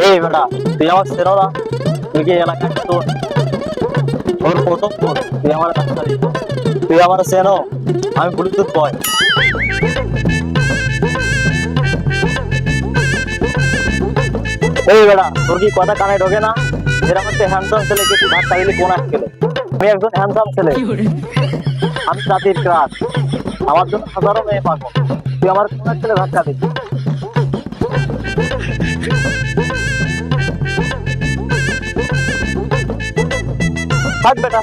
এই বেটা, তুই আমার চেনো না? তুই কি এলাকায় তোর তোর প্রথম ফোন, তুই আমার ধাক্কা দিস। তুই আমার চেনো? আমি ব্লুটুথ বয়। এই বেটা, তোর কি কথা কানে ঢোকে না? এরকম একটা হ্যান্ডসাম ছেলেকে তুই ধাক্কা দিলি কোন আজকেলে? আমি একজন হ্যান্ডসাম ছেলে, আমি জাতির ক্রাশ, আমার জন্য হাজারো মেয়ে পাগল। তুই আমার কোন ছেলে ধাক্কা দিস? থাক বেটা।